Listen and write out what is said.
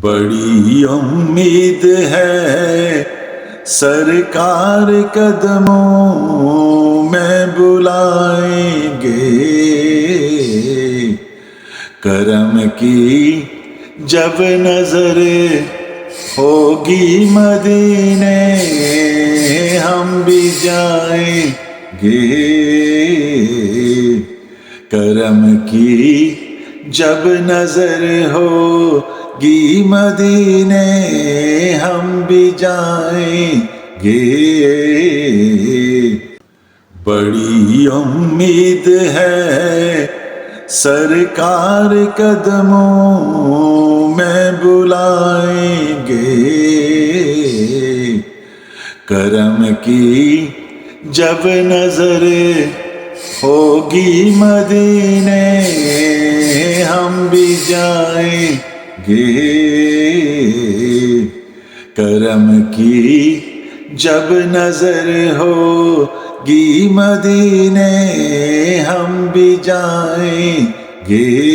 بڑی امید ہے سرکار قدموں میں بلائیں گے، کرم کی جب نظر ہوگی مدینے ہم بھی جائیں گے، کرم کی جب نظر ہوگی مدینے ہم بھی جائیں گے۔ بڑی امید ہے سرکار قدموں میں بلائیں گے، کرم کی جب نظر ہوگی مدینے ہم بھی جائیں گے، کرم کی جب نظر ہوگی مدینے ہم بھی جائیں گے۔